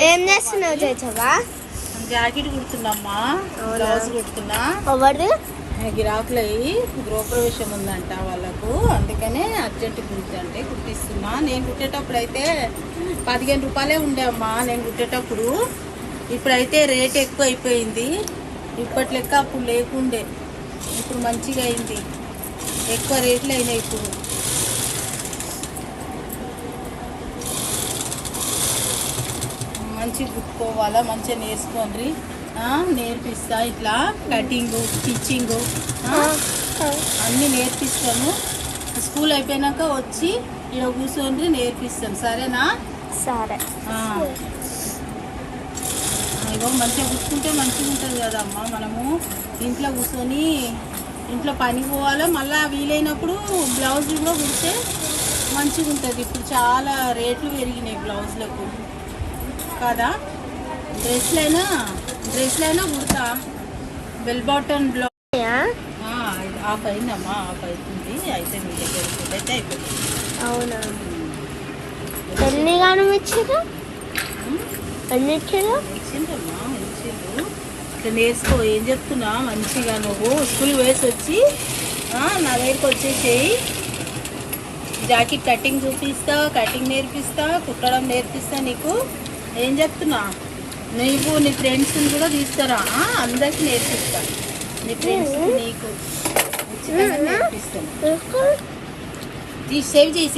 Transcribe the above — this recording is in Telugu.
ఏం చేస్తున్నావు చేసావా? Jacket కుడుతున్నామ్మా, blouse కుడుతున్నా. గిరాకులు అయ్యి గృహప్రవేశం ఉందంట వాళ్ళకు, అందుకనే అర్జెంట్ కుడుతుంటే కుట్టిస్తున్నా. నేను కుట్టేటప్పుడు అయితే 15 రూపాయలే ఉండే అమ్మా నేను కుట్టేటప్పుడు. ఇప్పుడైతే రేట్ ఎక్కువ అయిపోయింది. ఇప్పటి లెక్క అప్పుడు లేకుండే, ఇప్పుడు మంచిగా అయింది. ఎక్కువ రేట్లు అయినాయి ఇప్పుడు. మంచిగా కుట్టుకోవాలా, మంచిగా నేర్చుకోండి. నేర్పిస్తా, ఇట్లా కటింగ్, స్టిచ్చింగ్ అన్నీ నేర్పిస్తాను. స్కూల్ అయిపోయినాక వచ్చి ఇక్కడ కూర్చోండి, నేర్పిస్తాను. సరేనా? సరే. ఇగో మంచిగా కుట్టుకుంటే మంచిగా ఉంటుంది కదమ్మా. మనము ఇంట్లో కూర్చొని ఇంట్లో పని పోవాలా, మళ్ళీ వీలైనప్పుడు బ్లౌజ్ కూడా కుడితే మంచిగా ఉంటుంది. ఇప్పుడు చాలా రేట్లు పెరిగినాయి బ్లౌజ్లకు కదా. డ్రెస్లైనా కుడతా. బెల్ బాటన్ బ్లౌజ్ ఆఫ్ అయిందమ్మా, ఆఫ్ అవుతుంది. అయితే మీ దగ్గర అయితే అయిపోయింది. అవునా? ఎన్నిగానం ఇచ్చిండ్రు? ఇచ్చిండ్రమ్మా, ఇచ్చిండ్రు. ఇట్లా నేర్చుకో. ఏం చెప్తున్నా, మంచిగా నువ్వు స్కూల్ వేసి వచ్చి నా దగ్గరికి వచ్చేసేయి. జాకెట్ కటింగ్ చూపిస్తా, కటింగ్ నేర్పిస్తా, కుట్టడం నేర్పిస్తా నీకు. ఏం చెప్తున్నా, నీకు నీ ఫ్రెండ్స్ని కూడా తీసుకురా, అందరికి నేర్పిస్తా. నీ ఫ్రెండ్స్కి నీకు ఉచితంగా నేర్పిస్తాను. సేవ్ చేయి.